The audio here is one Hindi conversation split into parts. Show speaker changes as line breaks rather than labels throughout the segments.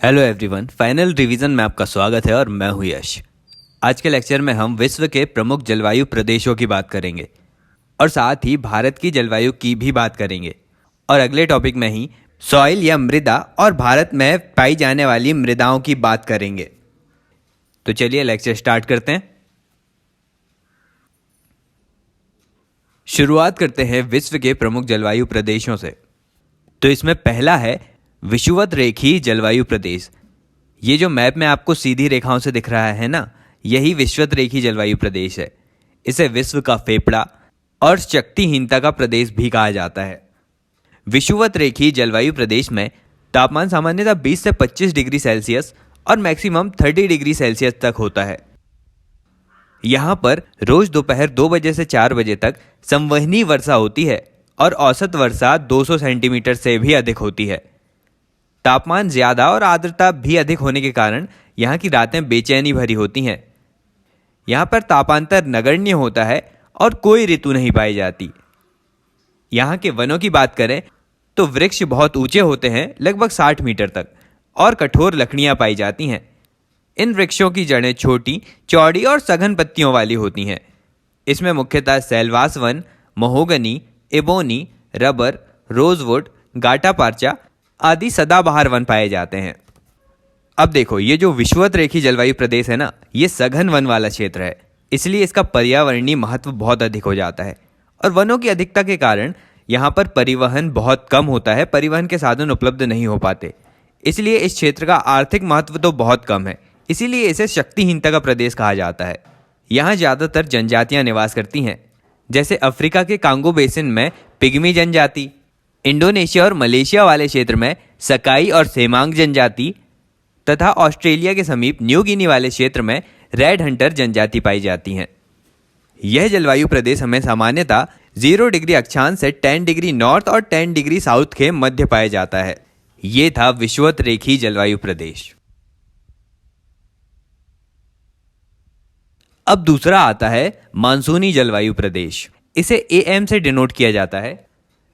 हेलो एवरीवन, फाइनल रिवीजन में आपका स्वागत है और मैं हूं यश। आज के लेक्चर में हम विश्व के प्रमुख जलवायु प्रदेशों की बात करेंगे और साथ ही भारत की जलवायु की भी बात करेंगे। और अगले टॉपिक में ही सॉइल या मृदा और भारत में पाई जाने वाली मृदाओं की बात करेंगे। तो चलिए लेक्चर स्टार्ट करते हैं। शुरुआत करते हैं विश्व के प्रमुख जलवायु प्रदेशों से। तो इसमें पहला है विषुवत रेखीय जलवायु प्रदेश। ये जो मैप में आपको सीधी रेखाओं से दिख रहा है ना, यही विषुवत रेखीय जलवायु प्रदेश है। इसे विश्व का फेफड़ा और शक्तिहीनता का प्रदेश भी कहा जाता है। विषुवत रेखीय जलवायु प्रदेश में तापमान सामान्यतः 20 से 25 डिग्री सेल्सियस और मैक्सिमम 30 डिग्री सेल्सियस तक होता है। यहाँ पर रोज दोपहर 2 बजे से 4 बजे तक संवहनीय वर्षा होती है और औसत वर्षा 200 सेंटीमीटर से भी अधिक होती है। तापमान ज्यादा और आर्द्रता भी अधिक होने के कारण यहाँ की रातें बेचैनी भरी होती हैं। यहाँ पर तापांतर नगण्य होता है और कोई ऋतु नहीं पाई जाती। यहाँ के वनों की बात करें तो वृक्ष बहुत ऊंचे होते हैं, लगभग 60 मीटर तक, और कठोर लकड़ियाँ पाई जाती हैं। इन वृक्षों की जड़ें छोटी, चौड़ी और सघन पत्तियों वाली होती हैं। इसमें मुख्यतः सैलवास वन, mahogany, ebony, rubber, rosewood, gutta percha आदि सदाबहार वन पाए जाते हैं। अब देखो, ये जो विषुवत रेखीय जलवायु प्रदेश है ना, ये सघन वन वाला क्षेत्र है, इसलिए इसका पर्यावरणीय महत्व बहुत अधिक हो जाता है। और वनों की अधिकता के कारण यहाँ पर परिवहन बहुत कम होता है, परिवहन के साधन उपलब्ध नहीं हो पाते, इसलिए इस क्षेत्र का आर्थिक महत्व तो बहुत कम है। इसीलिए इसे शक्तिहीनता का प्रदेश कहा जाता है। यहाँ ज़्यादातर जनजातियाँ निवास करती हैं, जैसे अफ्रीका के कांगो बेसिन में पिग्मी जनजाति, इंडोनेशिया और मलेशिया वाले क्षेत्र में सकाई और सेमांग जनजाति, तथा ऑस्ट्रेलिया के समीप न्यू गिनी वाले क्षेत्र में रेड हंटर जनजाति पाई जाती हैं। यह जलवायु प्रदेश हमें सामान्यतः 0 डिग्री अक्षांश से 10 डिग्री नॉर्थ और 10 डिग्री साउथ के मध्य पाया जाता है। ये था विषुवत रेखीय जलवायु प्रदेश। अब दूसरा आता है मानसूनी जलवायु प्रदेश। इसे AM से डिनोट किया जाता है।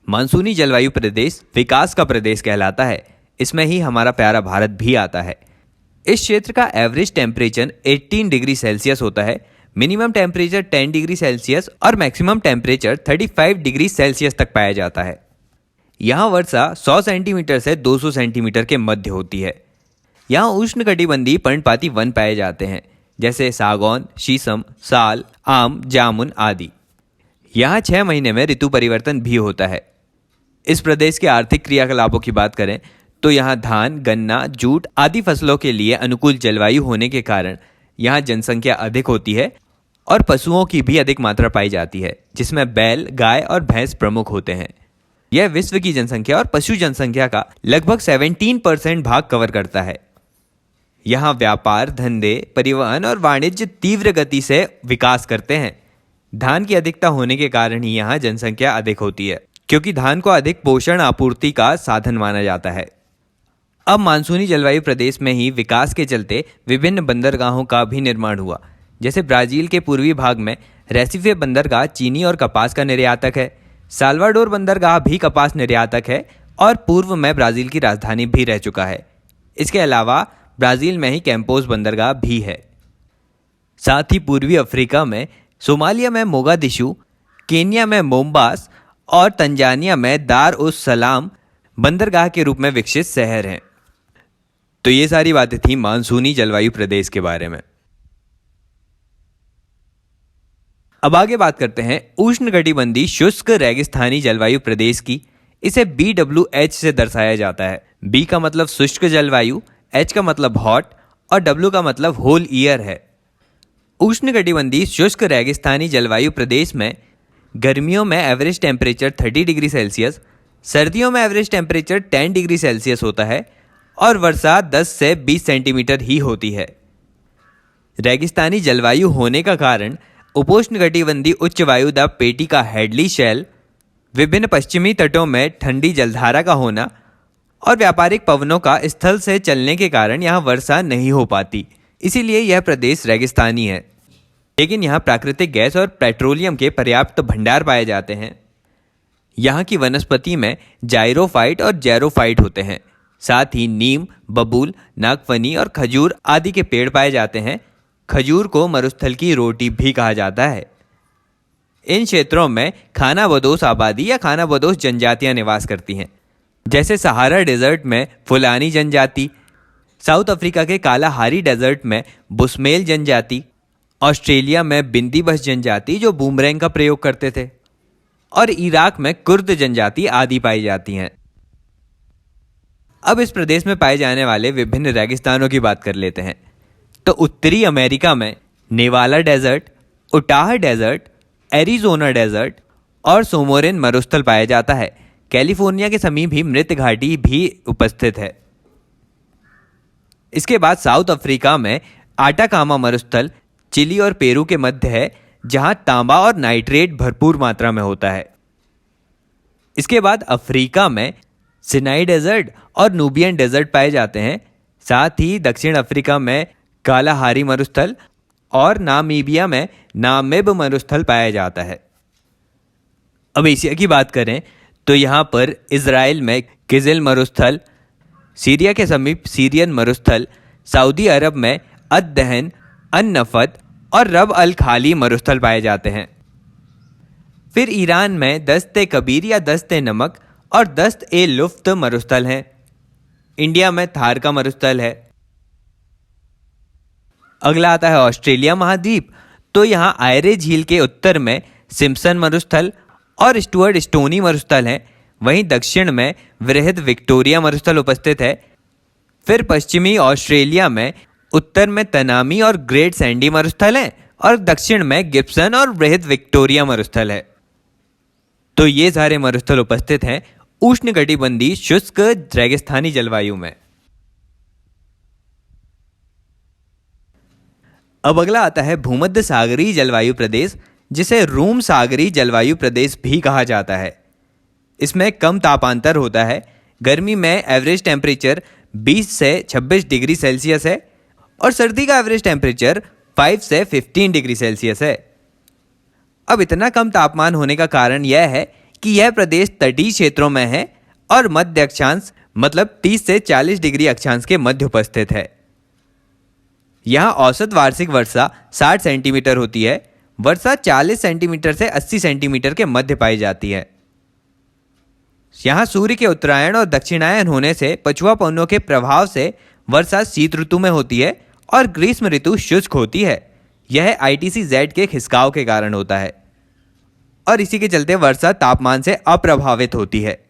मानसूनी जलवायु प्रदेश विकास का प्रदेश कहलाता है। इसमें ही हमारा प्यारा भारत भी आता है। इस क्षेत्र का एवरेज टेम्परेचर 18 डिग्री सेल्सियस होता है, मिनिमम टेम्परेचर 10 डिग्री सेल्सियस और मैक्सिमम टेम्परेचर 35 डिग्री सेल्सियस तक पाया जाता है। यहाँ वर्षा 100 सेंटीमीटर से 200 सेंटीमीटर के मध्य होती है। यहाँ उष्णकटिबंधीय पर्णपाती वन पाए जाते हैं, जैसे सागौन, शीशम, साल, आम, जामुन आदि। यहाँ 6 महीने में ऋतु परिवर्तन भी होता है। इस प्रदेश के आर्थिक क्रियाकलापों की बात करें तो यहाँ धान, गन्ना, जूट आदि फसलों के लिए अनुकूल जलवायु होने के कारण यहाँ जनसंख्या अधिक होती है और पशुओं की भी अधिक मात्रा पाई जाती है, जिसमें बैल, गाय और भैंस प्रमुख होते हैं। यह विश्व की जनसंख्या और पशु जनसंख्या का लगभग 17% भाग कवर करता है। यहाँ व्यापार, धंधे, परिवहन और वाणिज्य तीव्र गति से विकास करते हैं। धान की अधिकता होने के कारण ही यहाँ जनसंख्या अधिक होती है, क्योंकि धान को अधिक पोषण आपूर्ति का साधन माना जाता है। अब मानसूनी जलवायु प्रदेश में ही विकास के चलते विभिन्न बंदरगाहों का भी निर्माण हुआ। जैसे ब्राजील के पूर्वी भाग में रेसिफे बंदरगाह चीनी और कपास का निर्यातक है। साल्वाडोर बंदरगाह भी कपास निर्यातक है और पूर्व में ब्राज़ील की राजधानी भी रह चुका है। इसके अलावा ब्राज़ील में ही कैंपोस बंदरगाह भी है। साथ ही पूर्वी अफ्रीका में सोमालिया में मोगादिशु, केन्या में मोम्बास और तंजानिया में दार उस सलाम बंदरगाह के रूप में विकसित शहर हैं। तो ये सारी बातें थी मानसूनी जलवायु प्रदेश के बारे में। अब आगे बात करते हैं उष्णकटिबंधीय शुष्क रेगिस्तानी जलवायु प्रदेश की। इसे BWH से दर्शाया जाता है। B का मतलब शुष्क जलवायु, H का मतलब हॉट और W का मतलब होल ईयर है। उष्णकटिबंधीय शुष्क रेगिस्तानी जलवायु प्रदेश में गर्मियों में एवरेज टेम्परेचर 30 डिग्री सेल्सियस, सर्दियों में एवरेज टेम्परेचर 10 डिग्री सेल्सियस होता है और वर्षा 10 से 20 सेंटीमीटर ही होती है। रेगिस्तानी जलवायु होने का कारण उपोष्णकटिबंधीय उच्च वायुदाब पेटी का हेडली शेल, विभिन्न पश्चिमी तटों में ठंडी जलधारा का होना और व्यापारिक पवनों का स्थल से चलने के कारण यहाँ वर्षा नहीं हो पाती। इसीलिए यह प्रदेश रेगिस्तानी है। लेकिन यहाँ प्राकृतिक गैस और पेट्रोलियम के पर्याप्त भंडार पाए जाते हैं। यहाँ की वनस्पति में जाइरोफाइट और जेरोफाइट होते हैं। साथ ही नीम, बबूल, नागफनी और खजूर आदि के पेड़ पाए जाते हैं। खजूर को मरुस्थल की रोटी भी कहा जाता है। इन क्षेत्रों में खानाबदोश आबादी या खानाबदोश जनजातियां निवास करती हैं, जैसे सहारा डेजर्ट में फुलानी जनजाति, साउथ अफ्रीका के कालाहारी डेजर्ट में बुस्मेल जनजाति, ऑस्ट्रेलिया में बिंदीबस जनजाति जो बूमरैंग का प्रयोग करते थे, और इराक में कुर्द जनजाति आदि पाई जाती हैं। अब इस प्रदेश में पाए जाने वाले विभिन्न रेगिस्तानों की बात कर लेते हैं। तो उत्तरी अमेरिका में Nevada desert, Utah desert, Arizona desert और सोमोरिन मरुस्थल पाया जाता है। कैलिफोर्निया के समीप ही मृत घाटी भी उपस्थित है। इसके बाद साउथ अफ्रीका में आटाकामा मरुस्थल चिली और पेरू के मध्य है, जहां तांबा और नाइट्रेट भरपूर मात्रा में होता है। इसके बाद अफ्रीका में सिनाई डेजर्ट और नूबियन डेजर्ट पाए जाते हैं। साथ ही दक्षिण अफ्रीका में कालाहारी मरुस्थल और नामीबिया में नामिब मरुस्थल पाया जाता है। अब एशिया की बात करें तो यहाँ पर इजराइल में किजिल मरुस्थल, सीरिया के समीप सीरियन मरुस्थल, सऊदी अरब में अद-दहन, अन-नफद और रब अल खाली मरुस्थल पाए जाते हैं। फिर ईरान में दस्त कबीर या दस्त नमक और दस्त ए लुफ्त मरुस्थल हैं। इंडिया में थार का मरुस्थल है। अगला आता है ऑस्ट्रेलिया महाद्वीप। तो यहाँ आयरे झील के उत्तर में सिम्पसन मरुस्थल और स्टुअर्ट स्टोनी मरुस्थल हैं। वहीं दक्षिण में वृहद विक्टोरिया मरुस्थल उपस्थित है। फिर पश्चिमी ऑस्ट्रेलिया में उत्तर में तनामी और ग्रेट सैंडी मरुस्थल हैं और दक्षिण में गिब्सन और वृहद विक्टोरिया मरुस्थल है। तो ये सारे मरुस्थल उपस्थित हैं उष्णकटिबंधीय शुष्क रेगिस्तानी जलवायु में। अब अगला आता है भूमध्य सागरीय जलवायु प्रदेश, जिसे रूम सागरीय जलवायु प्रदेश भी कहा जाता है। इसमें कम तापांतर होता है। गर्मी में एवरेज टेम्परेचर 20 से 26 डिग्री सेल्सियस है और सर्दी का एवरेज टेम्परेचर 5 से 15 डिग्री सेल्सियस है। अब इतना कम तापमान होने का कारण यह है कि यह प्रदेश तटीय क्षेत्रों में है और मध्य अक्षांश मतलब 30 से 40 डिग्री अक्षांश के मध्य उपस्थित है। यहाँ औसत वार्षिक वर्षा 60 सेंटीमीटर होती है। वर्षा 40 सेंटीमीटर से 80 सेंटीमीटर के मध्य पाई जाती है। यहाँ सूर्य के उत्तरायण और दक्षिणायन होने से पछुआ पवनों के प्रभाव से वर्षा शीत ऋतु में होती है और ग्रीष्म ऋतु शुष्क होती है। यह ITC-Z के खिसकाव के कारण होता है और इसी के चलते वर्षा तापमान से अप्रभावित होती है।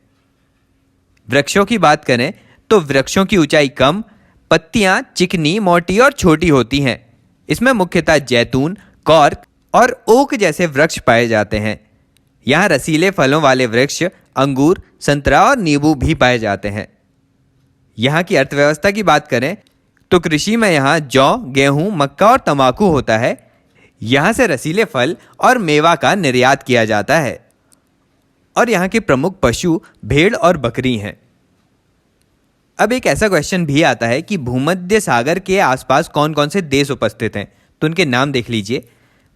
वृक्षों की बात करें तो वृक्षों की ऊंचाई कम, पत्तियां चिकनी, मोटी और छोटी होती हैं। इसमें मुख्यतः जैतून, कॉर्क और ओक जैसे वृक्ष पाए जाते हैं। यहाँ रसीले फलों वाले वृक्ष अंगूर, संतरा और नींबू भी पाए जाते हैं। यहाँ की अर्थव्यवस्था की बात करें तो कृषि में यहाँ जौ, गेहूं, मक्का और तंबाकू होता है। यहाँ से रसीले फल और मेवा का निर्यात किया जाता है और यहाँ के प्रमुख पशु भेड़ और बकरी हैं। अब एक ऐसा क्वेश्चन भी आता है कि भूमध्य सागर के आसपास कौन कौन से देश उपस्थित हैं, तो उनके नाम देख लीजिए।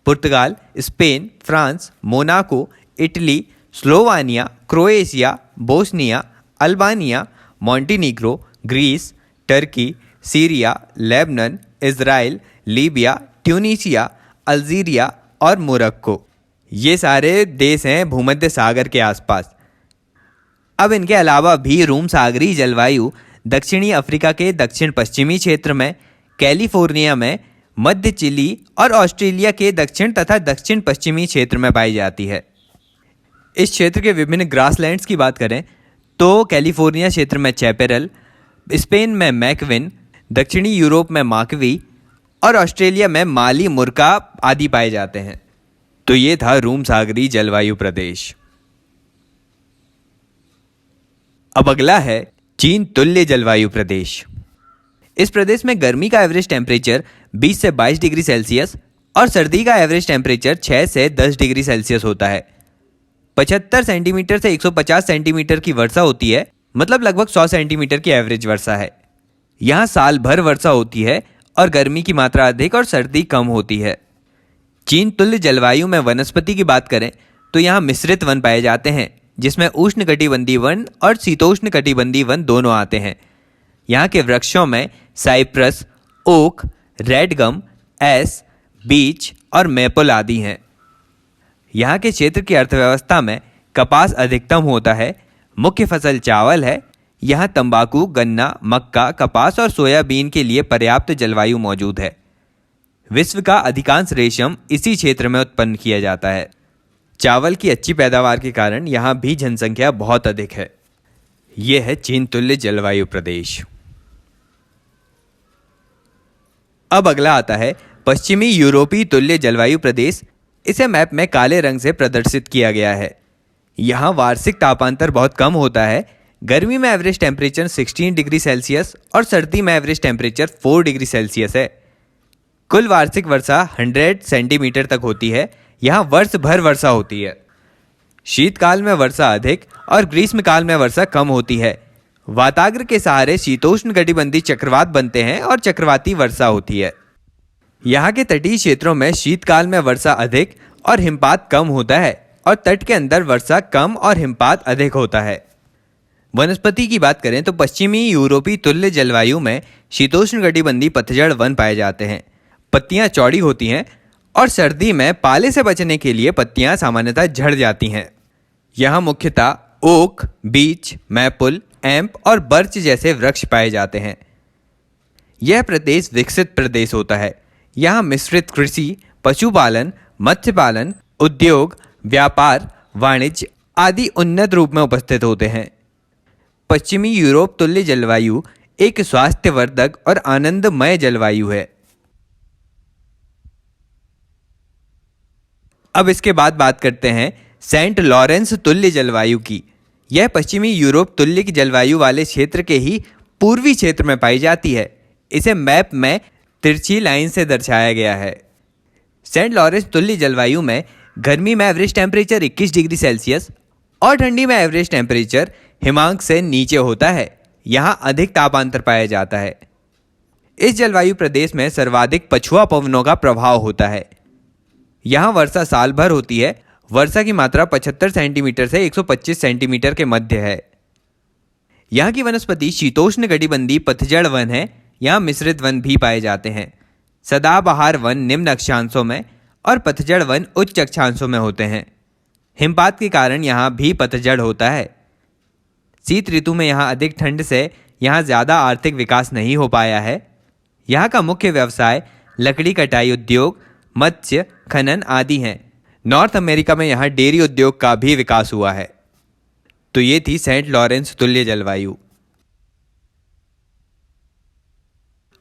Portugal, Spain, France, Monaco, Italy, Slovenia, Croatia, Bosnia, Albania, Montenegro, Greece, Turkey, Syria, Lebanon, Israel, Libya, Tunisia, Algeria और मोरक्को। ये सारे देश हैं भूमध्य सागर के आसपास। अब इनके अलावा भी रूम सागरीय जलवायु दक्षिणी अफ्रीका के दक्षिण पश्चिमी क्षेत्र में, कैलिफोर्निया में, मध्य चिली और ऑस्ट्रेलिया के दक्षिण तथा दक्षिण पश्चिमी क्षेत्र में पाई जाती है। इस क्षेत्र के विभिन्न ग्रासलैंड्स की बात करें तो कैलिफोर्निया क्षेत्र में चैपेरल, स्पेन में मैकविन, दक्षिणी यूरोप में माकवी और ऑस्ट्रेलिया में माली मुर्का आदि पाए जाते हैं। तो ये था रूम सागरीय जलवायु प्रदेश। अब अगला है चीन तुल्य जलवायु प्रदेश। इस प्रदेश में गर्मी का एवरेज टेम्परेचर 20 से 22 डिग्री सेल्सियस और सर्दी का एवरेज टेम्परेचर 6 से 10 डिग्री सेल्सियस होता है। 75 सेंटीमीटर से 150 सेंटीमीटर की वर्षा होती है, मतलब लगभग 100 सेंटीमीटर की एवरेज वर्षा है। यहाँ साल भर वर्षा होती है और गर्मी की मात्रा अधिक और सर्दी कम होती है। चीन तुल्य जलवायु में वनस्पति की बात करें तो यहाँ मिश्रित वन पाए जाते हैं, जिसमें उष्णकटिबंधीय वन और शीतोष्णकटिबंधीय वन दोनों आते हैं। यहाँ के वृक्षों में साइप्रस, ओक, रेड गम, एस, बीच और मेपल आदि हैं। यहाँ के क्षेत्र की अर्थव्यवस्था में कपास अधिकतम होता है। मुख्य फसल चावल है। यहाँ तंबाकू, गन्ना, मक्का, कपास और सोयाबीन के लिए पर्याप्त जलवायु मौजूद है। विश्व का अधिकांश रेशम इसी क्षेत्र में उत्पन्न किया जाता है। चावल की अच्छी पैदावार के कारण यहाँ भी जनसंख्या बहुत अधिक है। यह है चीन तुल्य जलवायु प्रदेश। अब अगला आता है पश्चिमी यूरोपीय तुल्य जलवायु प्रदेश। इसे मैप में काले रंग से प्रदर्शित किया गया है। यहाँ वार्षिक तापांतर बहुत कम होता है। गर्मी में एवरेज टेम्परेचर 16 डिग्री सेल्सियस और सर्दी में एवरेज टेम्परेचर 4 डिग्री सेल्सियस है। कुल वार्षिक वर्षा 100 सेंटीमीटर तक होती है। यहाँ वर्ष भर वर्षा होती है। शीतकाल में वर्षा अधिक और ग्रीष्मकाल में वर्षा कम होती है। वाताग्र के सहारे शीतोष्ण कटिबंधीय चक्रवात बनते हैं और चक्रवाती वर्षा होती है। यहाँ के तटीय क्षेत्रों में शीतकाल में वर्षा अधिक और हिमपात कम होता है और तट के अंदर वर्षा कम और हिमपात अधिक होता है। वनस्पति की बात करें तो पश्चिमी यूरोपीय तुल्य जलवायु में शीतोष्ण कटिबंधीय पतझड़ वन पाए जाते हैं। पत्तियां चौड़ी होती हैं और सर्दी में पाले से बचने के लिए पत्तियां सामान्यतः झड़ जाती हैं। यहाँ मुख्यतः ओक, बीच, मैपल, एम्प और बर्च जैसे वृक्ष पाए जाते हैं। यह प्रदेश विकसित प्रदेश होता है। यहाँ मिश्रित कृषि, पशुपालन, मत्स्य पालन, उद्योग, व्यापार, वाणिज्य आदि उन्नत रूप में उपस्थित होते हैं। पश्चिमी यूरोप तुल्य जलवायु एक स्वास्थ्यवर्धक और आनंदमय जलवायु है। अब इसके बाद बात करते हैं सेंट लॉरेंस तुल्य जलवायु की। यह पश्चिमी यूरोप तुल्य की जलवायु वाले क्षेत्र के ही पूर्वी क्षेत्र में पाई जाती है। इसे मैप में तिरछी लाइन से दर्शाया गया है। सेंट लॉरेंस तुल्य जलवायु में गर्मी में एवरेज टेम्परेचर 21 डिग्री सेल्सियस और ठंडी में एवरेज टेम्परेचर हिमांक से नीचे होता है। यहाँ अधिक तापांतर पाया जाता है। इस जलवायु प्रदेश में सर्वाधिक पछुआ पवनों का प्रभाव होता है। यहाँ वर्षा साल भर होती है। वर्षा की मात्रा 75 सेंटीमीटर से 125 सेंटीमीटर के मध्य है। यहाँ की वनस्पति शीतोष्ण कटिबंधीय पतझड़ वन है। यहाँ मिश्रित वन भी पाए जाते हैं। सदाबहार वन निम्न अक्षांशों में और पतझड़ वन उच्च अक्षांशों में होते हैं। हिमपात के कारण यहाँ भी पतझड़ होता है। शीत ऋतु में यहाँ अधिक ठंड से यहाँ ज़्यादा आर्थिक विकास नहीं हो पाया है। यहाँ का मुख्य व्यवसाय लकड़ी कटाई उद्योग, मत्स्य, खनन आदि हैं। नॉर्थ अमेरिका में यहाँ डेयरी उद्योग का भी विकास हुआ है। तो ये थी सेंट लॉरेंस तुल्य जलवायु।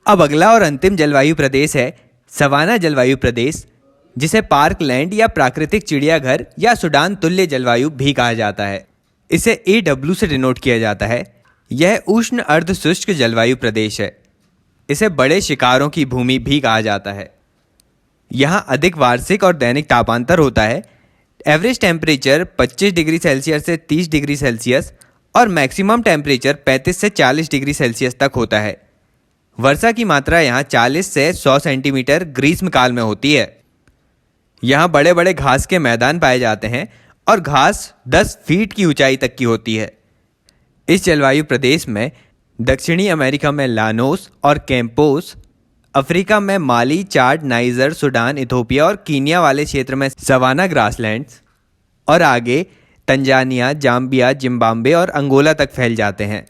अब अगला और अंतिम जलवायु प्रदेश है सवाना जलवायु प्रदेश, जिसे पार्कलैंड या प्राकृतिक चिड़ियाघर या सूडान तुल्य जलवायु भी कहा जाता है। इसे AW से डिनोट किया जाता है। यह उष्ण अर्ध शुष्क जलवायु प्रदेश है। इसे बड़े शिकारों की भूमि भी कहा जाता है। यहाँ अधिक वार्षिक और दैनिक तापांतर होता है। एवरेज टेम्परेचर 25 डिग्री सेल्सियस से 30 डिग्री सेल्सियस और मैक्सिमम टेम्परेचर 35 से 40 डिग्री सेल्सियस तक होता है। वर्षा की मात्रा यहाँ 40 से 100 सेंटीमीटर ग्रीष्मकाल में होती है। यहाँ बड़े बड़े घास के मैदान पाए जाते हैं और घास 10 फीट की ऊंचाई तक की होती है। इस जलवायु प्रदेश में दक्षिणी अमेरिका में लानोस और कैंपोस, अफ्रीका में माली, चाड, नाइजर, सूडान, इथोपिया और कीनिया वाले क्षेत्र में सवाना ग्रासलैंड्स और आगे तंजानिया, जाम्बिया, जिम्बाब्वे और अंगोला तक फैल जाते हैं।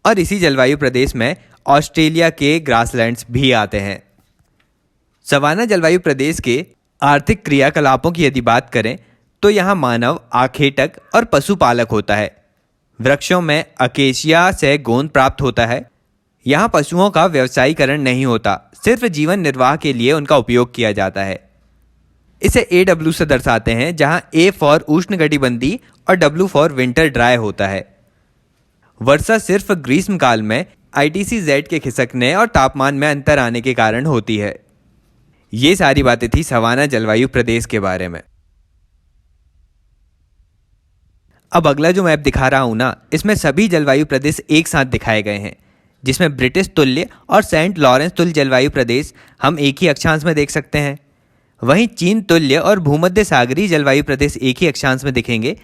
और इसी जलवायु प्रदेश में ऑस्ट्रेलिया के ग्रासलैंड्स भी आते हैं। सवाना जलवायु प्रदेश के आर्थिक क्रियाकलापों की यदि बात करें तो यहाँ मानव आखेटक और पशुपालक होता है। वृक्षों में अकेशिया से गोंद प्राप्त होता है। यहाँ पशुओं का व्यवसायीकरण नहीं होता, सिर्फ जीवन निर्वाह के लिए उनका उपयोग किया जाता है। इसे AW से दर्शाते हैं, जहाँ A फॉर उष्णकटिबंधीय और W फॉर विंटर ड्राई होता है। वर्षा सिर्फ ग्रीष्मकाल में ITC-Z के खिसकने और तापमान में अंतर आने के कारण होती है। ये सारी बातें थी सवाना जलवायु प्रदेश के बारे में। अब अगला जो मैप दिखा रहा हूं ना, इसमें सभी जलवायु प्रदेश एक साथ दिखाए गए हैं, जिसमें ब्रिटिश तुल्य और सेंट लॉरेंस तुल्य जलवायु प्रदेश हम एक ही अक्षांश में देख सकते हैं। वहीं चीन तुल्य और भूमध्य सागरीय जलवायु प्रदेश एक ही अक्षांश में दिखेंगे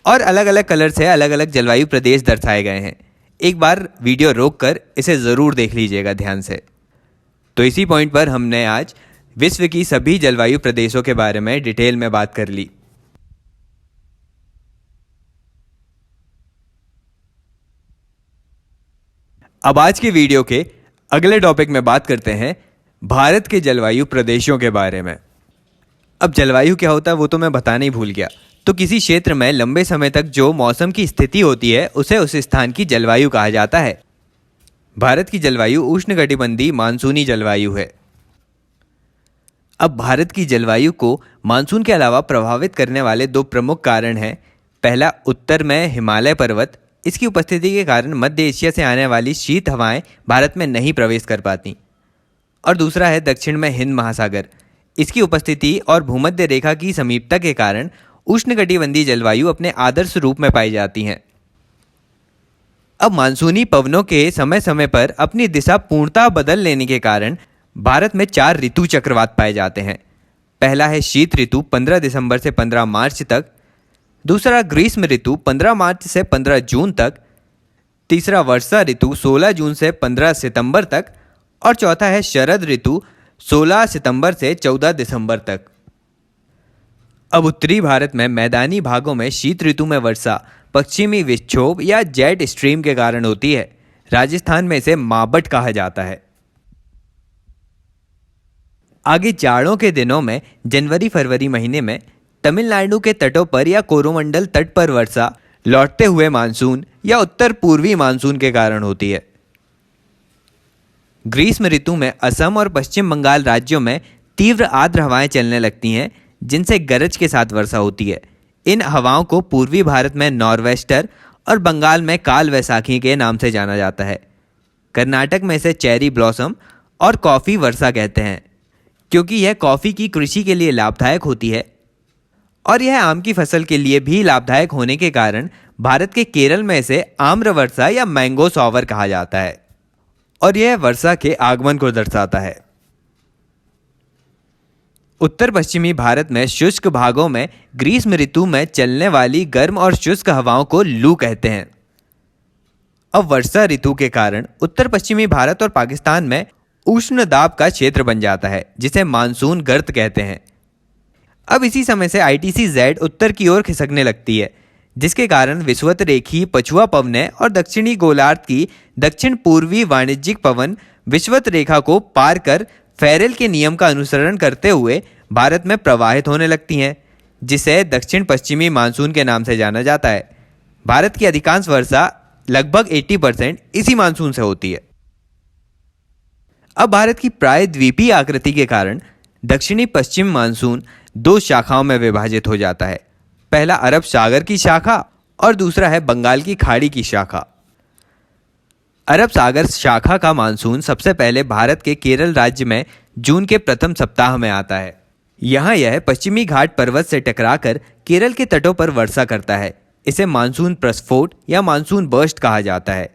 और अलग अलग कलर से अलग अलग जलवायु प्रदेश दर्शाए गए हैं। एक बार वीडियो रोक कर इसे ज़रूर देख लीजिएगा ध्यान से। तो इसी पॉइंट पर हमने आज विश्व की सभी जलवायु प्रदेशों के बारे में डिटेल में बात कर ली। अब आज के वीडियो के अगले टॉपिक में बात करते हैं भारत के जलवायु प्रदेशों के बारे में। अब जलवायु क्या होता है वो तो मैं बताना ही भूल गया। तो किसी क्षेत्र में लंबे समय तक जो मौसम की स्थिति होती है उसे उस स्थान की जलवायु कहा जाता है। भारत की जलवायु उष्णकटिबंधीय मानसूनी जलवायु है। अब भारत की जलवायु को मानसून के अलावा प्रभावित करने वाले दो प्रमुख कारण हैं। पहला, उत्तर में हिमालय पर्वत, इसकी उपस्थिति के कारण मध्य एशिया से आने वाली शीत हवाएं भारत में नहीं प्रवेश कर पाती। और दूसरा है दक्षिण में हिंद महासागर, इसकी उपस्थिति और भूमध्य रेखा की समीपता के कारण उष्णकटिबंधीय जलवायु अपने आदर्श रूप में पाई जाती हैं। अब मानसूनी पवनों के समय समय पर अपनी दिशा पूर्णतः बदल लेने के कारण भारत में 4 ऋतु चक्रवात पाए जाते हैं। पहला है शीत ऋतु 15 दिसंबर से 15 मार्च तक, दूसरा ग्रीष्म ऋतु 15 मार्च से 15 जून तक, तीसरा वर्षा ऋतु 16 जून से 15 सितंबर तक, और चौथा है शरद ऋतु 16 सितंबर से 14 दिसंबर तक। अब उत्तरी भारत में मैदानी भागों में शीत ऋतु में वर्षा पश्चिमी विक्षोभ या जेट स्ट्रीम के कारण होती है। राजस्थान में इसे मावठ कहा जाता है। आगे जाड़ों के दिनों में जनवरी फरवरी महीने में तमिलनाडु के तटों पर या कोरोमंडल तट पर वर्षा लौटते हुए मानसून या उत्तर पूर्वी मानसून के कारण होती है। ग्रीष्म ऋतु में असम और पश्चिम बंगाल राज्यों में तीव्र आर्द्र हवाएं चलने लगती हैं, जिनसे गरज के साथ वर्षा होती है। इन हवाओं को पूर्वी भारत में नॉर्वेस्टर और बंगाल में काल वैसाखी के नाम से जाना जाता है। कर्नाटक में इसे चेरी ब्लॉसम और कॉफ़ी वर्षा कहते हैं, क्योंकि यह कॉफ़ी की कृषि के लिए लाभदायक होती है। और यह आम की फसल के लिए भी लाभदायक होने के कारण भारत के केरल में इसे आम्र वर्षा या मैंगो सॉवर कहा जाता है, और यह वर्षा के आगमन को दर्शाता है। उत्तर पश्चिमी भारत में शुष्क भागों में ग्रीष्म ऋतु में चलने वाली गर्म और शुष्क हवाओं को लू कहते हैं। अब वर्षा ऋतु के कारण उत्तर पश्चिमी भारत और पाकिस्तान में उष्ण दाब का क्षेत्र बन जाता है, जिसे मानसून गर्त कहते हैं। अब इसी समय से ITC-Z उत्तर की ओर खिसकने लगती है, जिसके कारण विषुवत रेखीय पछुआ पवनें और दक्षिणी गोलार्ध की दक्षिण पूर्वी वाणिज्यिक पवन विषुवत रेखा को पार कर फेरेल के नियम का अनुसरण करते हुए भारत में प्रवाहित होने लगती हैं, जिसे दक्षिण पश्चिमी मानसून के नाम से जाना जाता है। भारत की अधिकांश वर्षा लगभग 80% इसी मानसून से होती है। अब भारत की प्रायद्वीपीय आकृति के कारण दक्षिणी पश्चिम मानसून 2 शाखाओं में विभाजित हो जाता है। पहला अरब सागर की शाखा और दूसरा है बंगाल की खाड़ी की शाखा। अरब सागर शाखा का मानसून सबसे पहले भारत के केरल राज्य में जून के प्रथम सप्ताह में आता है। यहाँ यह पश्चिमी घाट पर्वत से टकराकर केरल के तटों पर वर्षा करता है। इसे मानसून प्रस्फोट या मानसून बर्स्ट कहा जाता है।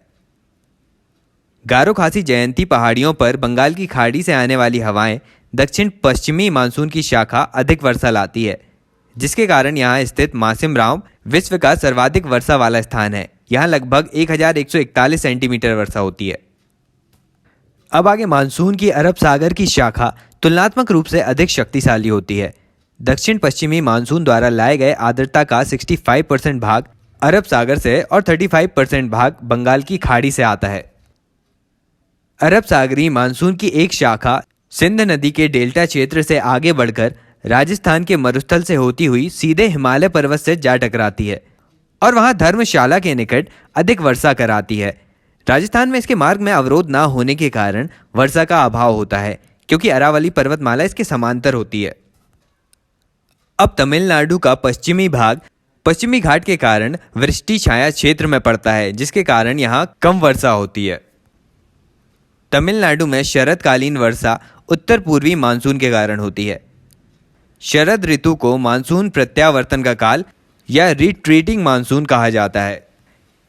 गारो खासी जयंती पहाड़ियों पर बंगाल की खाड़ी से आने वाली हवाएं दक्षिण पश्चिमी मानसून की शाखा अधिक वर्षा लाती है, जिसके कारण यहाँ स्थित मासिमराव विश्व का सर्वाधिक वर्षा वाला स्थान है। यहाँ लगभग 1141 सेंटीमीटर वर्षा होती है। अब आगे मानसून की अरब सागर की शाखा तुलनात्मक रूप से अधिक शक्तिशाली होती है। दक्षिण पश्चिमी मानसून द्वारा लाए गए आर्द्रता का 65% भाग अरब सागर से और 35% भाग बंगाल की खाड़ी से आता है। अरब सागरी मानसून की एक शाखा सिंध नदी के डेल्टा क्षेत्र से आगे बढ़कर राजस्थान के मरुस्थल से होती हुई सीधे हिमालय पर्वत से जा टकराती है और वहां धर्मशाला के निकट अधिक वर्षा कराती है। राजस्थान में इसके मार्ग में अवरोध ना होने के कारण वर्षा का अभाव होता है, क्योंकि अरावली पर्वतमाला इसके समांतर होती है। अब तमिलनाडु का पश्चिमी भाग पश्चिमी घाट के कारण वृष्टि छाया क्षेत्र में पड़ता है, जिसके कारण यहाँ कम वर्षा होती है। तमिलनाडु में शरदकालीन वर्षा उत्तर पूर्वी मानसून के कारण होती है। शरद ऋतु को मानसून प्रत्यावर्तन का काल या रिट्रीटिंग मानसून कहा जाता है।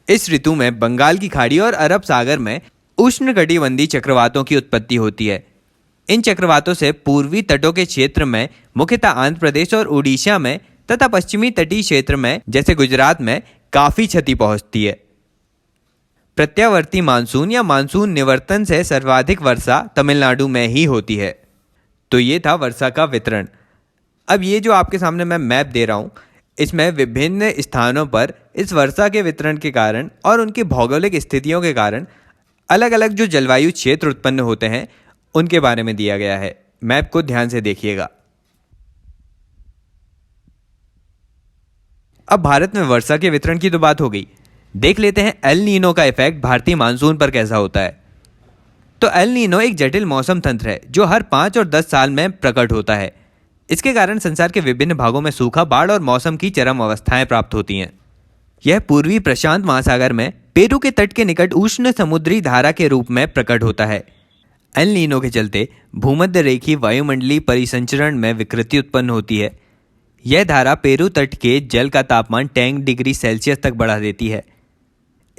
इस ऋतु में बंगाल की खाड़ी और अरब सागर में उष्णकटिबंधीय चक्रवातों की उत्पत्ति होती है। इन चक्रवातों से पूर्वी तटों के क्षेत्र में मुख्यतः आंध्र प्रदेश और उड़ीसा में तथा पश्चिमी तटीय क्षेत्र में जैसे गुजरात में काफ़ी क्षति पहुंचती है। प्रत्यावर्ती मानसून या मानसून निवर्तन से सर्वाधिक वर्षा तमिलनाडु में ही होती है। तो ये था वर्षा का वितरण। अब ये जो आपके सामने मैं मैप दे रहा हूँ, इसमें विभिन्न स्थानों पर इस वर्षा के वितरण के कारण और उनकी भौगोलिक स्थितियों के कारण अलग अलग जो जलवायु क्षेत्र उत्पन्न होते हैं उनके बारे में दिया गया है। मैप को ध्यान से देखिएगा। अब भारत में वर्षा के वितरण की तो बात हो गई, देख लेते हैं एल नीनो का इफेक्ट भारतीय मानसून पर कैसा होता है। तो एल नीनो एक जटिल मौसम तंत्र है जो हर 5 और 10 साल में प्रकट होता है। इसके कारण संसार के विभिन्न भागों में सूखा, बाढ़ और मौसम की चरम अवस्थाएं प्राप्त होती हैं। यह पूर्वी प्रशांत महासागर में पेरू के तट के निकट उष्ण समुद्री धारा के रूप में प्रकट होता है। एल नीनो के चलते भूमध्य रेखीय वायुमंडलीय परिसंचरण में विकृति उत्पन्न होती है। यह धारा पेरू तट के जल का तापमान 10 डिग्री सेल्सियस तक बढ़ा देती है।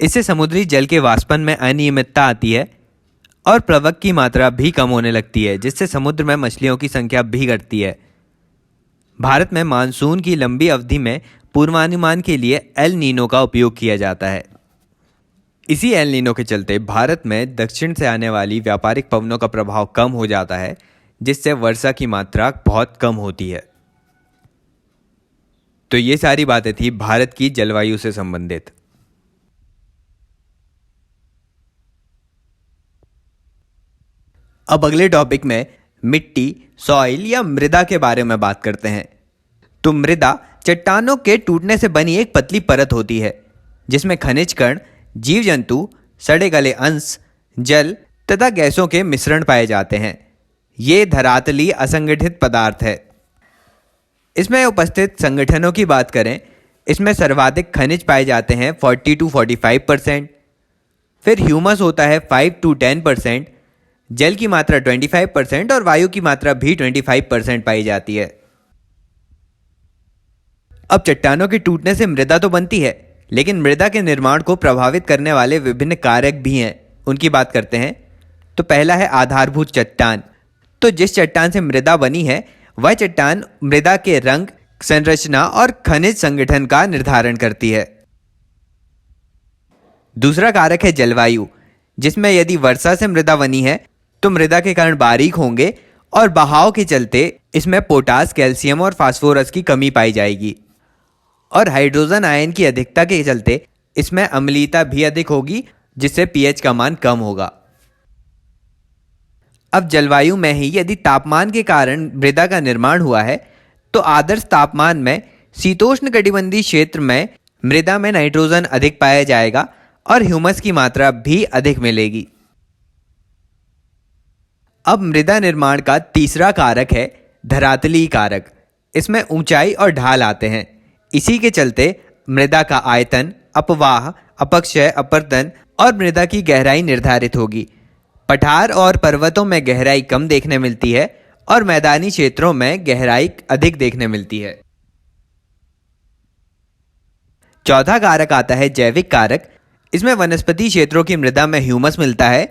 इससे समुद्री जल के वाष्पन में अनियमितता आती है और प्लवक की मात्रा भी कम होने लगती है, जिससे समुद्र में मछलियों की संख्या भी घटती है। भारत में मानसून की लंबी अवधि में पूर्वानुमान के लिए एल नीनो का उपयोग किया जाता है। इसी एल नीनो के चलते भारत में दक्षिण से आने वाली व्यापारिक पवनों का प्रभाव कम हो जाता है, जिससे वर्षा की मात्रा बहुत कम होती है। तो ये सारी बातें थी भारत की जलवायु से संबंधित। अब अगले टॉपिक में मिट्टी, सॉइल या मृदा के बारे में बात करते हैं। तो मृदा चट्टानों के टूटने से बनी एक पतली परत होती है जिसमें खनिज कण, जीव जंतु, सड़े गले अंश, जल तथा गैसों के मिश्रण पाए जाते हैं। ये धरातलीय असंगठित पदार्थ है। इसमें उपस्थित संगठनों की बात करें, इसमें सर्वाधिक खनिज पाए जाते हैं 40 to 45%, फिर ह्यूमस होता है 5 to 10%, जल की मात्रा 25% और वायु की मात्रा भी 25% पाई जाती है। अब चट्टानों के टूटने से मृदा तो बनती है, लेकिन मृदा के निर्माण को प्रभावित करने वाले विभिन्न कारक भी हैं। उनकी बात करते हैं। तो पहला है आधारभूत चट्टान। तो जिस चट्टान से मृदा बनी है वह चट्टान मृदा के रंग, संरचना और खनिज संगठन का निर्धारण करती है। दूसरा कारक है जलवायु, जिसमें यदि वर्षा से मृदा बनी है तो मृदा के कण बारीक होंगे और बहाव के चलते इसमें पोटास, कैल्शियम और फास्फोरस की कमी पाई जाएगी। और हाइड्रोजन आयन की अधिकता के चलते इसमें अम्लीयता भी अधिक होगी, जिससे पीएच का मान कम होगा। अब जलवायु में ही यदि तापमान के कारण मृदा का निर्माण हुआ है तो आदर्श तापमान में शीतोष्ण कटिबंधीय क्षेत्र में मृदा में नाइट्रोजन अधिक पाया जाएगा और ह्यूमस की मात्रा भी अधिक मिलेगी। अब मृदा निर्माण का तीसरा कारक है धरातलीय कारक। इसमें ऊंचाई और ढाल आते हैं। इसी के चलते मृदा का आयतन, अपवाह, अपक्षय, अपरदन और मृदा की गहराई निर्धारित होगी। पठार और पर्वतों में गहराई कम देखने मिलती है और मैदानी क्षेत्रों में गहराई अधिक देखने मिलती है। चौथा कारक आता है जैविक कारक। इसमें वनस्पति क्षेत्रों की मृदा में ह्यूमस मिलता है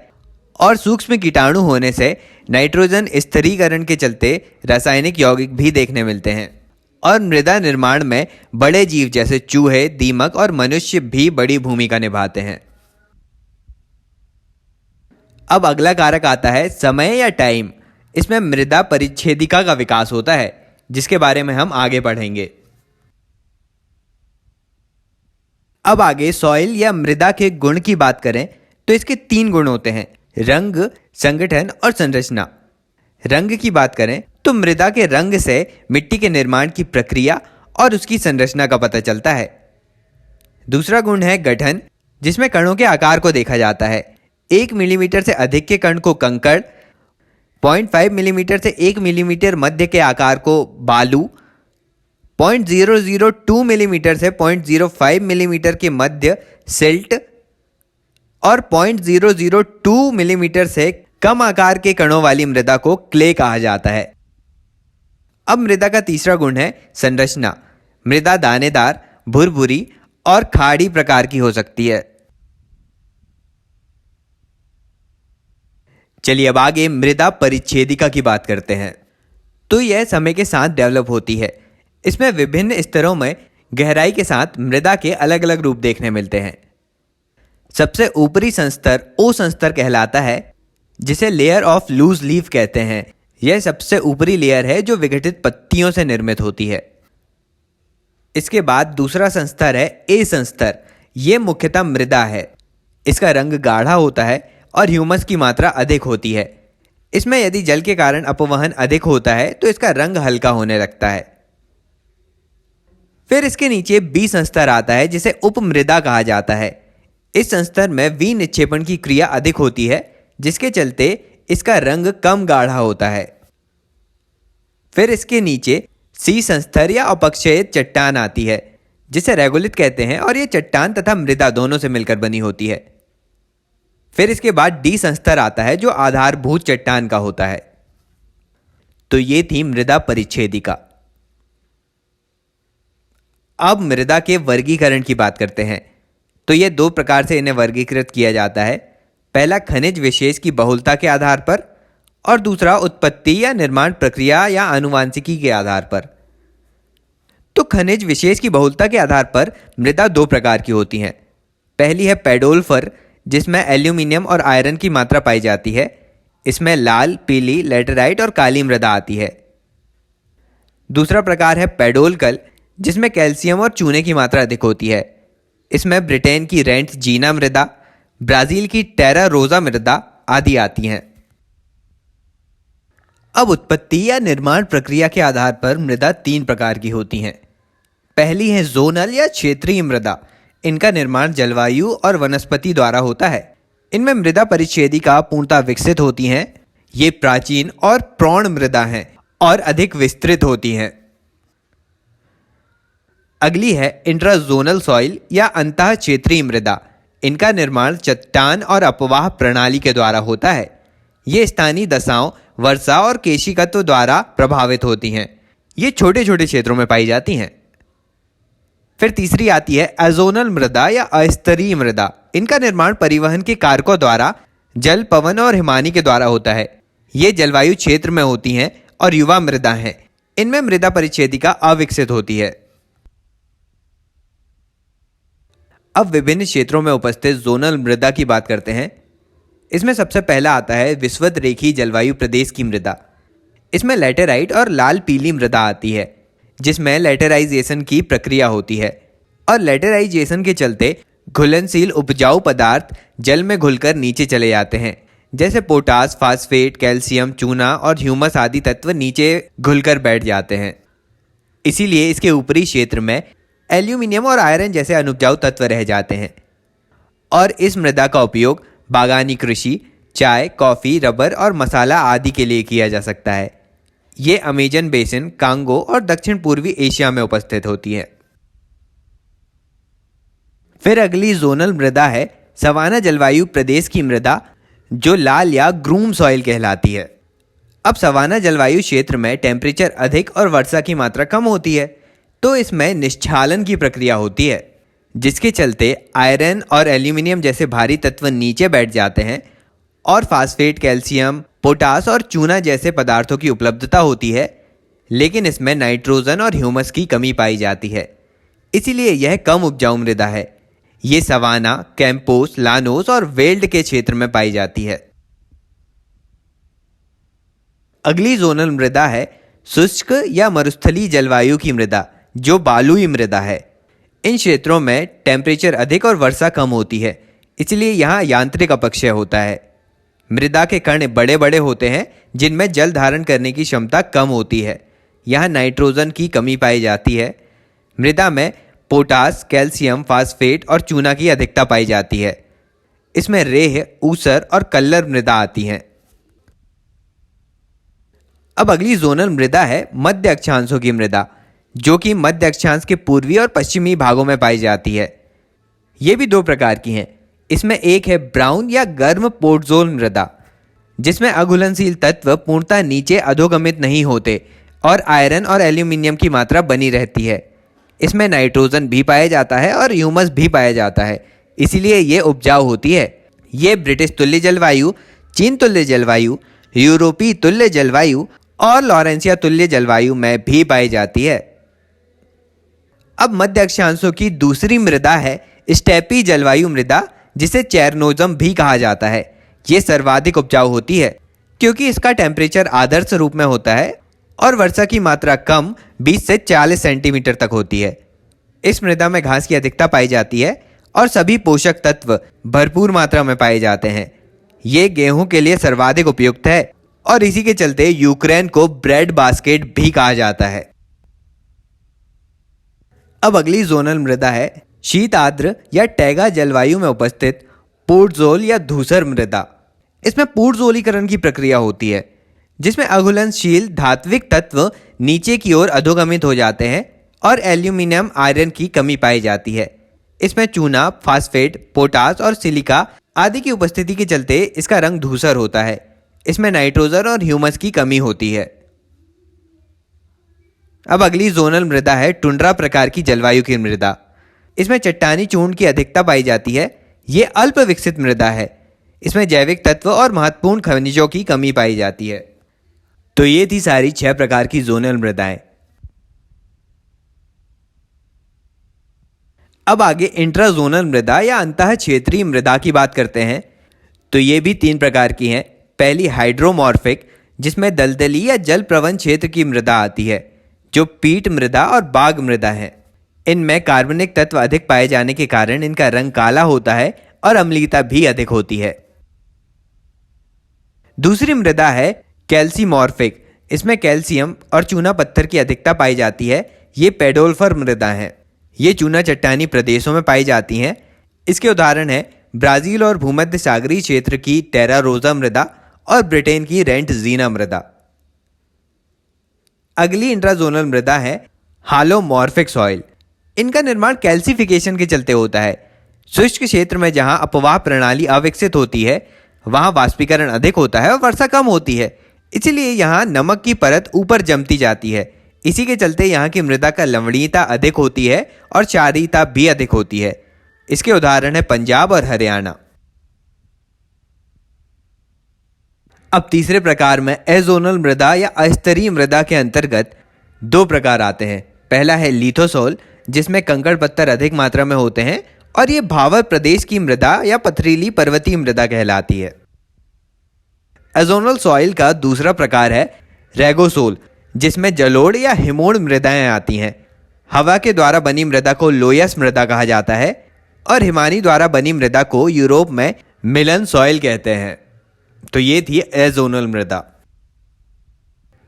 और सूक्ष्म कीटाणु होने से नाइट्रोजन स्थिरीकरण के चलते रासायनिक यौगिक भी देखने मिलते हैं। और मृदा निर्माण में बड़े जीव जैसे चूहे, दीमक और मनुष्य भी बड़ी भूमिका निभाते हैं। अब अगला कारक आता है समय या टाइम। इसमें मृदा परिच्छेदिका का विकास होता है, जिसके बारे में हम आगे पढ़ेंगे। अब आगे सॉइल या मृदा के गुण की बात करें तो इसके 3 गुण होते हैं: रंग, संगठन और संरचना। रंग की बात करें तो मृदा के रंग से मिट्टी के निर्माण की प्रक्रिया और उसकी संरचना का पता चलता है। दूसरा गुण है गठन, जिसमें कणों के आकार को देखा जाता है। 1 मिलीमीटर से अधिक के कण को कंकड़, 0.5 मिलीमीटर से 1 मिलीमीटर मध्य के आकार को बालू, 0.002 मिलीमीटर से 0.05 मिलीमीटर के मध्य सिल्ट और 0.002 मिलीमीटर से कम आकार के कणों वाली मृदा को क्ले कहा जाता है। अब मृदा का तीसरा गुण है संरचना। मृदा दानेदार, भुरभुरी और खाड़ी प्रकार की हो सकती है। चलिए अब आगे मृदा परिच्छेदिका की बात करते हैं। तो यह समय के साथ डेवलप होती है। इसमें विभिन्न स्तरों में गहराई के साथ मृदा के अलग अलग रूप देखने मिलते हैं। सबसे ऊपरी संस्तर ओ संस्तर कहलाता है, जिसे लेयर ऑफ लूज लीफ कहते हैं। यह सबसे ऊपरी लेयर है जो विघटित पत्तियों से निर्मित होती है। इसके बाद दूसरा संस्तर है ए संस्तर। यह मुख्यतः मृदा है। इसका रंग गाढ़ा होता है और ह्यूमस की मात्रा अधिक होती है। इसमें यदि जल के कारण अपवहन अधिक होता है तो इसका रंग हल्का होने लगता है। फिर इसके नीचे बी संस्तर आता है, जिसे उपमृदा कहा जाता है। इस संस्तर में विनिक्षेपण की क्रिया अधिक होती है, जिसके चलते इसका रंग कम गाढ़ा होता है। फिर इसके नीचे सी संस्तर या अपक्षयित चट्टान आती है, जिसे रेगोलिथ कहते हैं, और यह चट्टान तथा मृदा दोनों से मिलकर बनी होती है। फिर इसके बाद डी संस्तर आता है, जो आधारभूत चट्टान का होता है। तो ये थी मृदा परिच्छेदिका। अब मृदा के वर्गीकरण की बात करते हैं। तो ये दो प्रकार से इन्हें वर्गीकृत किया जाता है। पहला खनिज विशेष की बहुलता के आधार पर, और दूसरा उत्पत्ति या निर्माण प्रक्रिया या आनुवांशिकी के आधार पर। तो खनिज विशेष की बहुलता के आधार पर मृदा दो प्रकार की होती हैं। पहली है पेडोल्फर, जिसमें एल्यूमिनियम और आयरन की मात्रा पाई जाती है। इसमें लाल, पीली, लैटेराइट और काली मृदा आती है। दूसरा प्रकार है पेडोलकल, जिसमें कैल्शियम और चूने की मात्रा अधिक होती है। इसमें ब्रिटेन की रेंट जीना मृदा, ब्राजील की टेरा रोजा मृदा आदि आती हैं। अब उत्पत्ति या निर्माण प्रक्रिया के आधार पर मृदा तीन प्रकार की होती हैं। पहली है जोनल या क्षेत्रीय मृदा। इनका निर्माण जलवायु और वनस्पति द्वारा होता है। इनमें मृदा परिच्छेदिका पूर्णतः विकसित होती हैं। ये प्राचीन और प्रौढ़ मृदा हैं और अधिक विस्तृत होती हैं। अगली है इंट्राजोनल सॉइल या अंतः क्षेत्रीय मृदा। इनका निर्माण चट्टान और अपवाह प्रणाली के द्वारा होता है। ये स्थानीय दशाओं, वर्षा और केशिकत्व द्वारा प्रभावित होती हैं। ये छोटे छोटे क्षेत्रों में पाई जाती हैं। फिर तीसरी आती है एजोनल मृदा या अस्तरीय मृदा। इनका निर्माण परिवहन के कारकों द्वारा, जल, पवन और हिमानी के द्वारा होता है। ये जलवायु क्षेत्र में होती हैं और युवा मृदा हैं। इनमें मृदा परिच्छेदिका अविकसित होती है। अब विभिन्न क्षेत्रों में उपस्थित जोनल मृदा की बात करते हैं। इसमें सबसे पहला आता है विषुवत रेखीय जलवायु प्रदेश की मृदा। इसमें लैटेराइट और लाल पीली मृदा आती है, जिसमें लैटेराइजेशन की प्रक्रिया होती है, और लैटेराइजेशन के चलते घुलनशील उपजाऊ पदार्थ जल में घुलकर नीचे चले जाते हैं, जैसे पोटास, फास्फेट, कैल्शियम, चूना और ह्यूमस आदि तत्व नीचे घुलकर बैठ जाते हैं। इसीलिए इसके ऊपरी क्षेत्र में एल्यूमिनियम और आयरन जैसे अनुपजाऊ तत्व रह जाते हैं, और इस मृदा का उपयोग बागानी कृषि, चाय, कॉफ़ी, रबर और मसाला आदि के लिए किया जा सकता है। ये अमेजन बेसिन, कांगो और दक्षिण पूर्वी एशिया में उपस्थित होती है। फिर अगली जोनल मृदा है सवाना जलवायु प्रदेश की मृदा, जो लाल या ग्रूम सॉइल कहलाती है। अब सवाना जलवायु क्षेत्र में टेम्परेचर अधिक और वर्षा की मात्रा कम होती है, तो इसमें निश्चालन की प्रक्रिया होती है, जिसके चलते आयरन और एल्यूमिनियम जैसे भारी तत्व नीचे बैठ जाते हैं, और फास्फेट, कैल्शियम, पोटास और चूना जैसे पदार्थों की उपलब्धता होती है। लेकिन इसमें नाइट्रोजन और ह्यूमस की कमी पाई जाती है, इसीलिए यह कम उपजाऊ मृदा है। ये सवाना, कैंपोस, लानोस और वेल्ड के क्षेत्र में पाई जाती है। अगली जोनल मृदा है शुष्क या मरुस्थलीय जलवायु की मृदा, जो बालुई मृदा है। इन क्षेत्रों में टेम्परेचर अधिक और वर्षा कम होती है, इसलिए यहाँ यांत्रिक अपक्षय होता है। मृदा के कण बड़े बड़े होते हैं, जिनमें जल धारण करने की क्षमता कम होती है। यहाँ नाइट्रोजन की कमी पाई जाती है। मृदा में पोटास, कैल्शियम, फास्फेट और चूना की अधिकता पाई जाती है। इसमें रेह, ऊसर और कल्लर मृदा आती हैं। अब अगली जोनल मृदा है मध्य अक्षांशों की मृदा, जो कि मध्य अक्षांश के पूर्वी और पश्चिमी भागों में पाई जाती है। ये भी दो प्रकार की हैं। इसमें एक है ब्राउन या गर्म पोर्टजोन मृदा, जिसमें अघुलनशील तत्व पूर्णतः नीचे अधोगमित नहीं होते और आयरन और एल्यूमिनियम की मात्रा बनी रहती है। इसमें नाइट्रोजन भी पाया जाता है और ह्यूमस भी पाया जाता है, इसीलिए ये उपजाऊ होती है। ये ब्रिटिश तुल्य जलवायु, चीन तुल्य जलवायु, यूरोपीय तुल्य जलवायु और लॉरेंसिया तुल्य जलवायु में भी पाई जाती है। अब मध्य अक्षांशों की दूसरी मृदा है स्टेपी जलवायु मृदा, जिसे चेरनोजम भी कहा जाता है, ये सर्वाधिक उपजाऊ होती है क्योंकि इसका टेम्परेचर आदर्श रूप में होता है और वर्षा की मात्रा कम 20 से 40 सेंटीमीटर तक होती है। इस मृदा में घास की अधिकता पाई जाती है और सभी पोषक तत्व भरपूर मात्रा में पाए जाते हैं। ये गेहूं के लिए सर्वाधिक उपयुक्त है और इसी के चलते यूक्रेन को ब्रेड बास्केट भी कहा जाता है। अब अगली जोनल मृदा है शीत आर्द्र या टैगा जलवायु में उपस्थित पोर्टजोल या धूसर मृदा। इसमें पोर्टजोलीकरण की प्रक्रिया होती है जिसमें अघुलनशील धात्विक तत्व नीचे की ओर अधोगमित हो जाते हैं और एल्यूमिनियम आयरन की कमी पाई जाती है। इसमें चूना, फास्फेट, पोटास और सिलिका आदि की उपस्थिति के चलते इसका रंग धूसर होता है। इसमें नाइट्रोजन और ह्यूमस की कमी होती है। अब अगली जोनल मृदा है टुंड्रा प्रकार की जलवायु की मृदा। इसमें चट्टानी चूर्ण की अधिकता पाई जाती है। ये अल्प विकसित मृदा है। इसमें जैविक तत्व और महत्वपूर्ण खनिजों की कमी पाई जाती है। तो ये थी सारी 6 प्रकार की जोनल मृदाएं। अब आगे इंट्राजोनल मृदा या अंतः क्षेत्रीय मृदा की बात करते हैं। तो ये भी 3 प्रकार की हैं। पहली हाइड्रोमॉर्फिक, जिसमें दलदली या जल प्रवण क्षेत्र की मृदा आती है, जो पीट मृदा और बाग मृदा है। इनमें कार्बनिक तत्व अधिक पाए जाने के कारण इनका रंग काला होता है और अम्लीयता भी अधिक होती है। दूसरी मृदा है कैल्सीमॉर्फिक। इसमें कैल्शियम और चूना पत्थर की अधिकता पाई जाती है। ये पेडोल्फर मृदा है। ये चूना चट्टानी प्रदेशों में पाई जाती हैं। इसके उदाहरण है ब्राजील और भूमध्य सागरीय क्षेत्र की टेरा रोजा मृदा और ब्रिटेन की रेंट जीना मृदा। अगली इंट्राजोनल मृदा है हालोमॉर्फिक सॉइल। इनका निर्माण कैल्सिफिकेशन के चलते होता है। शुष्क क्षेत्र में जहां अपवाह प्रणाली अविकसित होती है वहां वाष्पीकरण अधिक होता है और वर्षा कम होती है, इसलिए यहाँ नमक की परत ऊपर जमती जाती है। इसी के चलते यहाँ की मृदा का लवणीयता अधिक होती है और क्षारीयता भी अधिक होती है। इसके उदाहरण है पंजाब और हरियाणा। अब तीसरे प्रकार में एजोनल मृदा या अस्तरीय मृदा के अंतर्गत 2 प्रकार आते हैं। पहला है लिथोसोल, जिसमें कंकड़ पत्थर अधिक मात्रा में होते हैं और ये भावर प्रदेश की मृदा या पथरीली पर्वतीय मृदा कहलाती है। एजोनल सॉइल का दूसरा प्रकार है रेगोसोल, जिसमें जलोढ़ या हिमोड़ मृदाएं आती हैं। हवा के द्वारा बनी मृदा को लोयस मृदा कहा जाता है और हिमानी द्वारा बनी मृदा को यूरोप में मिलन सॉइल कहते हैं। तो ये थी एजोनल मृदा।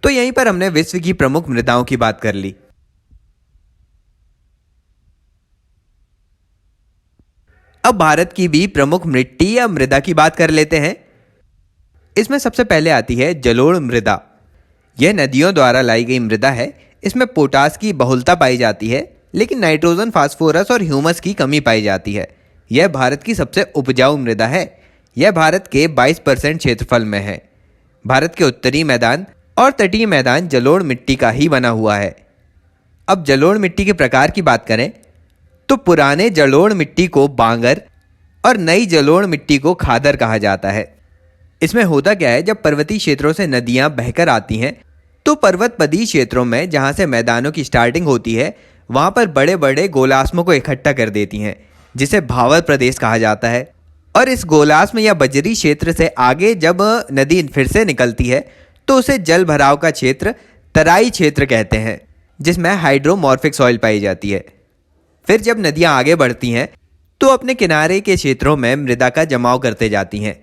तो यहीं पर हमने विश्व की प्रमुख मृदाओं की बात कर ली। अब भारत की भी प्रमुख मिट्टी या मृदा की बात कर लेते हैं। इसमें सबसे पहले आती है जलोढ़ मृदा। यह नदियों द्वारा लाई गई मृदा है। इसमें पोटास की बहुलता पाई जाती है, लेकिन नाइट्रोजन, फास्फोरस और ह्यूमस की कमी पाई जाती है। यह भारत की सबसे उपजाऊ मृदा है। यह भारत के 22% क्षेत्रफल में है। भारत के उत्तरी मैदान और तटीय मैदान जलोढ़ मिट्टी का ही बना हुआ है। अब जलोढ़ मिट्टी के प्रकार की बात करें तो पुराने जलोढ़ मिट्टी को बांगर और नई जलोढ़ मिट्टी को खादर कहा जाता है। इसमें होता क्या है, जब पर्वतीय क्षेत्रों से नदियां बहकर आती हैं तो पर्वतपदीय क्षेत्रों में जहां से मैदानों की स्टार्टिंग होती है वहां पर बड़े बड़े गोलास्मों को इकट्ठा कर देती हैं, जिसे भावर प्रदेश कहा जाता है। और इस गोलास्म या बजरी क्षेत्र से आगे जब नदी फिर से निकलती है तो उसे जल भराव का क्षेत्र तराई क्षेत्र कहते हैं, जिसमें हाइड्रोमॉर्फिक सॉइल पाई जाती है। फिर जब नदियां आगे बढ़ती हैं तो अपने किनारे के क्षेत्रों में मृदा का जमाव करते जाती हैं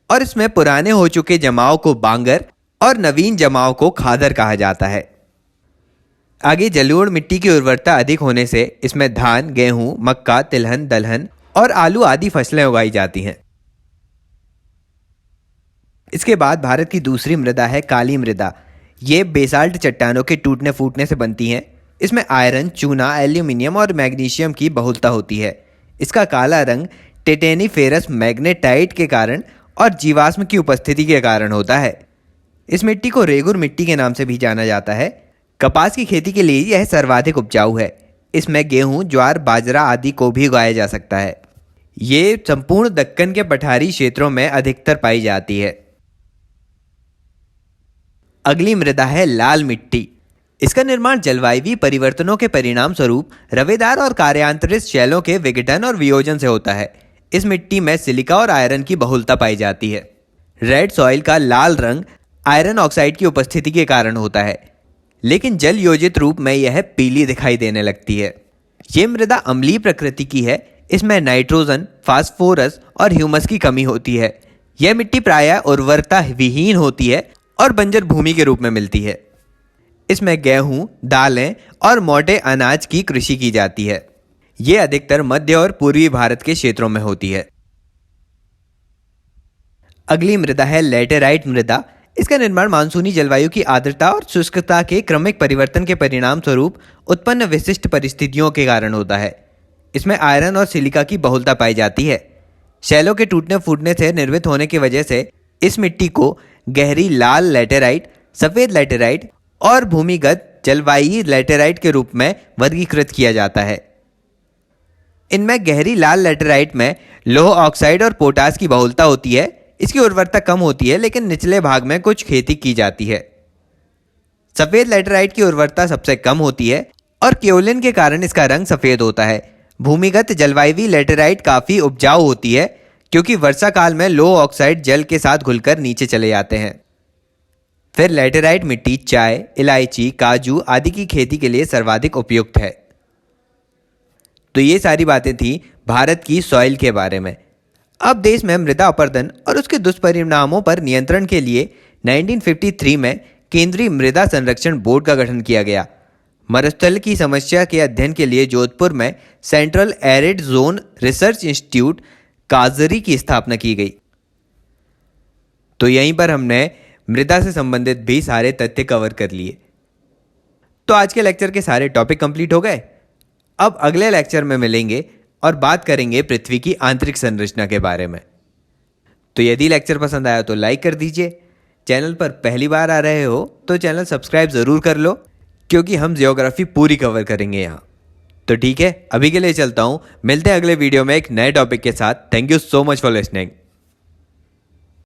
और इसमें पुराने हो चुके जमाव को बांगर और नवीन जमाव को खादर कहा जाता है। आगे जलोढ़ मिट्टी की उर्वरता अधिक होने से इसमें धान, गेहूं, मक्का, तिलहन, दलहन और आलू आदि फसलें उगाई जाती हैं। इसके बाद भारत की दूसरी मृदा है काली मृदा। ये बेसाल्ट चट्टानों के टूटने फूटने से बनती हैं। इसमें आयरन, चूना, एल्यूमिनियम और मैग्नीशियम की बहुलता होती है। इसका काला रंग टिटेनिफेरस मैग्नेटाइट के कारण और जीवाश्म की उपस्थिति के कारण होता है। इस मिट्टी को रेगुर मिट्टी के नाम से भी जाना जाता है। कपास की खेती के लिए यह सर्वाधिक उपजाऊ है। इसमें गेहूं, ज्वार, बाजरा आदि को भी उगाया जा सकता है। ये संपूर्ण दक्कन के पठारी क्षेत्रों में अधिकतर पाई जाती है। अगली मृदा है लाल मिट्टी। इसका निर्माण जलवायु परिवर्तनों के परिणाम स्वरूप रवेदार और कार्यांतरित शैलों के विघटन और वियोजन से होता है। इस मिट्टी में सिलिका और आयरन की बहुलता पाई जाती है। रेड सॉइल का लाल रंग आयरन ऑक्साइड की उपस्थिति के कारण होता है, लेकिन जल योजित रूप में यह पीली दिखाई देने लगती है। ये मृदा अम्लीय प्रकृति की है। इसमें नाइट्रोजन, फास्फोरस और ह्यूमस की कमी होती है। यह मिट्टी प्रायः उर्वरता विहीन होती है और बंजर भूमि के रूप में मिलती है। इसमें गेहूं, दालें और मोटे अनाज की कृषि की जाती है। ये अधिकतर मध्य और पूर्वी भारत के क्षेत्रों में होती है। अगली मृदा है लैटेराइट मृदा। इसका निर्माण मानसूनी जलवायु की आर्द्रता और शुष्कता के क्रमिक परिवर्तन के परिणाम स्वरूप उत्पन्न विशिष्ट परिस्थितियों के कारण होता है। इसमें आयरन और सिलिका की बहुलता पाई जाती है। शैलों के टूटने फूटने से निर्मित होने की वजह से इस मिट्टी को गहरी लाल लैटेराइट, सफ़ेद लैटेराइट और भूमिगत जलवायु लैटेराइट के रूप में वर्गीकृत किया जाता है। इनमें गहरी लाल लैटेराइट में लौह ऑक्साइड और पोटास की बहुलता होती है। इसकी उर्वरता कम होती है, लेकिन निचले भाग में कुछ खेती की जाती है। सफ़ेद लैटेराइट की उर्वरता सबसे कम होती है और केओलिन के कारण इसका रंग सफ़ेद होता है। भूमिगत जलवायवी लैटेराइट काफ़ी उपजाऊ होती है, क्योंकि वर्षा काल में लौह ऑक्साइड जल के साथ घुलकर नीचे चले जाते हैं। फिर लैटेराइट मिट्टी चाय, इलायची, काजू आदि की खेती के लिए सर्वाधिक उपयुक्त है। तो ये सारी बातें थी भारत की सॉइल के बारे में। अब देश में मृदा अपरदन और उसके दुष्परिणामों पर नियंत्रण के लिए 1953 में केंद्रीय मृदा संरक्षण बोर्ड का गठन किया गया। मरुस्थल की समस्या के अध्ययन के लिए जोधपुर में central arid zone research institute काजरी की स्थापना की गई। तो यहीं पर हमने मृदा से संबंधित भी सारे तथ्य कवर कर लिए। तो आज के लेक्चर के सारे टॉपिक कंप्लीट हो गए। अब अगले लेक्चर में मिलेंगे और बात करेंगे पृथ्वी की आंतरिक संरचना के बारे में। तो यदि लेक्चर पसंद आया तो लाइक कर दीजिए। चैनल पर पहली बार आ रहे हो तो चैनल सब्सक्राइब ज़रूर कर लो, क्योंकि हम जियोग्राफी पूरी कवर करेंगे यहाँ। तो ठीक है, अभी के लिए चलता हूँ। मिलते हैं अगले वीडियो में एक नए टॉपिक के साथ। Thank you so much for listening.